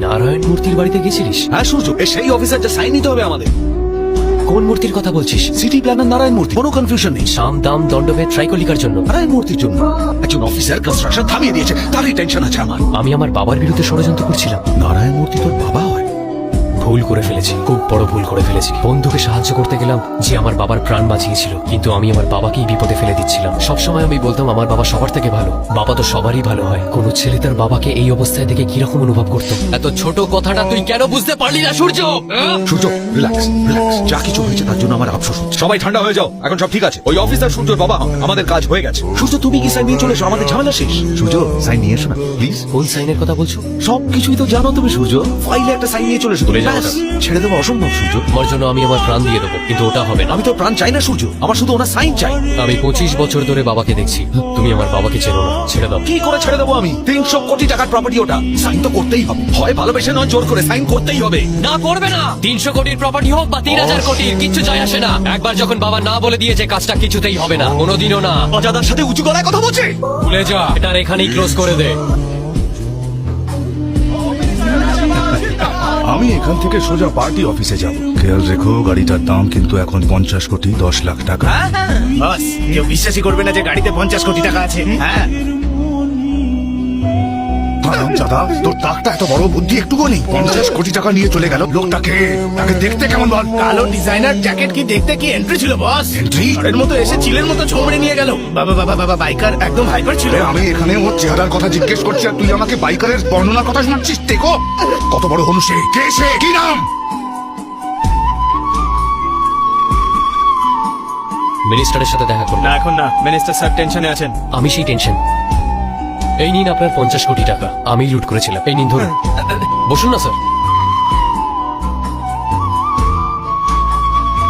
নারায়ণ মূর্তির বাড়িতে গেছিলিস? হ্যাঁ সূর্য, সেই অফিসার যা সাইন নিতে হবে আমাদের। কোন মূর্তির কথা বলছিস? সিটি প্ল্যানার নারায়ণ মূর্তি, কোনো কনফিউশন নেই। সাম দাম দণ্ডভেদ ট্রাইকলিকার জন্য। নারায়ণ মূর্তির জন্য একজন অফিসার কনস্ট্রাকশন থামিয়ে দিয়েছে, তারই টেনশন আছে আমার। আমি আমার বাবার বিরুদ্ধে ষড়যন্ত্র করছিলাম। নারায়ণ মূর্তি তোর বাবা হয়? ভুল করে ফেলেছি, খুব বড় ভুল করে ফেলেছি। বন্ধুকে সাহায্য করতে গেলাম যে আমার বাবার প্রাণ বাঁচিয়েছিল, কিন্তু আমি আমার বাবাকেই বিপদে ফেলে দিচ্ছিলাম। সবসময় আমি বলতাম আমার বাবা সবার থেকে ভালো। বাবা তো সবারই ভালো হয়। কোন ছেলে তার বাবাকে এই অবস্থায় দেখে কিরকম অনুভব করতো? এত ছোট কথাটা তুই কেন বুঝতে পারলি না সূর্য? সূর্য রিল্যাক্স রিল্যাক্স, যা কিছু হয়েছে তার জন্য আমার আফসোস হচ্ছে। সবাই ঠান্ডা হয়ে যাও, এখন সব ঠিক আছে। ওই অফিসার সূর্যর বাবা, আমাদের কাজ হয়ে গেছে। সূর্য তুমি কি সাইন নিয়ে চলে এসো, আমাদের ঝামেলা শেষ। সূর্য সাইন নিয়ে এসো না প্লিজ। কোন সাইনের কথা বলছো? সবকিছুই তো জানো তুমি সূর্য, ফাইলে একটা সাইন নিয়ে চলে এসো। চলে যাও। ছেড়ে দেবো অসম্ভব সূর্য। তোমার জন্য আমি আমার প্রাণ দিয়ে দেবো, কিন্তু ওটা হবে না। আমি তো প্রাণ চাই না সূর্য, আমার শুধু ওনার সাইন চাই। আমি 25 বছর ধরে বাবাকে দেখছি। তুমি আমার বাবাকে চেনো না, ছেড়ে দাও। কি করে ছেড়ে দেবো আমি? 300 কোটি টাকার প্রপার্টি ওটা, সাইন তো করতেই হবে। হয় ভালোবেসে নয় জোর করে, সাইন করতেই হবে। না করবে না। 300 কোটির প্রপার্টি হোক বা 3000 কোটির, কিচ্ছু যায় আসে না। একবার যখন বাবা না বলে দিয়েছে, কাজটা কিছুতেই হবে না, কোনোদিনও না। অজাদার সাথে উঁচু গলায় কথা বলছে। ভুলে যা, এটা এখানেই ক্লোজ করে দে। আমি এখান থেকে সোজা পার্টি অফিসে যাব। খেয়াল রেখো, গাড়িটার দাম কিন্তু এখন 50 কোটি 10 লাখ টাকা। বস, কেউ বিশ্বাসই করবে না যে গাড়িতে 50 কোটি টাকা আছে। হ্যাঁ, দাদা, তোর টাকটা এত বড় বুদ্ধি একটুকুনি। 50 কোটি টাকা নিয়ে চলে গেল। লোকটাকে, তাকে দেখতে কেমন বল? কালো ডিজাইনার জ্যাকেট কি দেখতে কি এন্ট্রি ছিল বস? Entry? এর মতো এসে চিলের মতো ছোমড়ে নিয়ে গেল। বাবা বাবা বাবা, বাইকার একদম হাইপার ছিল। আমি এখানে ওর চেহারার কথা জিজ্ঞেস করছি আর তুই আমাকে বাইকারের বর্ণনার কথা শোনাচ্ছিস? দেখো কত বড় হনু সে। কে সে? কি নাম? মিনিস্টারের সাথে দেখা করবো। না এখন না, মিনিস্টার স্যার টেনশনে আছেন। আমি সেই টেনশন। এই নিন আপনার 50 কোটি টাকা, আমি লুট করেছিলাম। এই নিন ধরুন। বসুন না স্যার।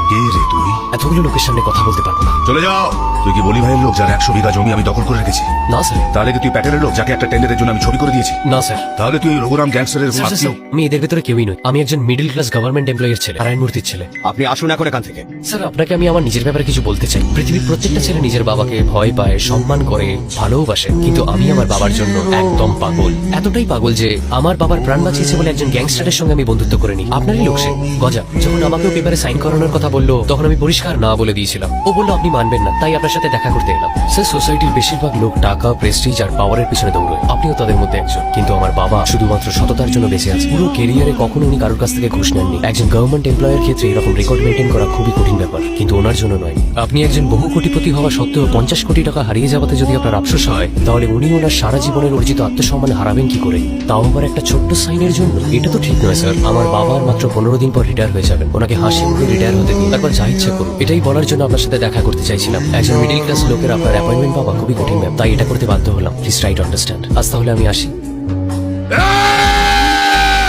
কে রে তুই? এতগুলো লোকের সামনে কথা বলতে পারবো না। চলে যাও। তুই কি বলি ভাইয়ের লোক যার 100 বিঘা জমি আমি দখল করে রেখেছি? না স্যার। তাহলে কি তুই প্যাটেলের লোক যাকে একটা টেন্ডারের জন্য আমি ছবি করে দিয়েছি? না স্যার। তাহলে তুই ওই রঘুরাম গ্যাংস্টারের স্যার, স্যার, স্যার, আমি এদের ভেতরে কেউই নই। আমি একজন মিডল ক্লাস গভর্নমেন্ট এমপ্লয়ের ছেলে, নারায়ণ মূর্তির ছেলে। আপনি আসুন এখন এখান থেকে। স্যার, আপনাকে আমি আমার নিজের ব্যাপারে কিছু বলতে চাই। পৃথিবীর প্রত্যেকটা ছেলে নিজের বাবাকে ভয় পায়, সম্মান করে, ভালোবাসে, কিন্তু আমি আমার বাবার জন্য একদম পাগল। এতটাই পাগল যে আমার বাবার প্রাণ বাঁচিয়েছে বলে একজন গ্যাংস্টারের সঙ্গে আমি বন্ধুত্ব করে নি। আপনারই লোক সে, গজা। যখন আমাকেও পেপারে সাইন করানোর কথা বললো, তখন আমি পরিষ্কার না বলে দিয়েছিলাম। ও বললো আপনি মানবেন না, তাই আপনার সাথে দেখা করতে এলাম। স্যার, সোসাইটির বেশিরভাগ লোক টাকা, প্রেস্টিজ আর পাওয়ারের পিছনে দৌড়য়। আপনিও তাদের মধ্যে একজন। কিন্তু আমার বাবা শুধুমাত্র সততার জন্য বেঁচে আছে। পুরো কেরিয়ারে কখনো উনি কারোর কাছ থেকে ঘুষ নেননি। একজন গভর্নমেন্ট এমপ্লয়ের ক্ষেত্রে এরকম রেকর্ড মেনটেন করা খুবই কঠিন ব্যাপার, কিন্তু ওনার জন্য নয়। আপনি একজন বহু কোটিপতি হওয়া সত্ত্বেও 50 কোটি টাকা হারিয়ে যাওয়াতে যদি আপনার আফসোস হয়, তাহলে উনি ওনার সারা জীবনের অর্জিত আত্মসম্মান হারাবেন কি করে? তাও আবার একটা ছোট্ট সাইনের জন্য। এটা তো ঠিক নয় স্যার। আমার বাবার মাত্র 15 দিন পর রিটায়ার হয়ে যাবেন। ওনাকে হাসি মুখে রিটায়ার হতে দিন, তারপর যা ইচ্ছা করুন। এটাই বলার জন্য আপনার সাথে দেখা করতে চাইছিলাম। একজন মিডিল ক্লাস লোকের আপনার অ্যাপয়েন্টমেন্ট পাওয়া খুবই কঠিন ম্যাম, তাই এটা করতে বাধ্য হলাম। Please try to understand. আজ তাহলে আমি আসি।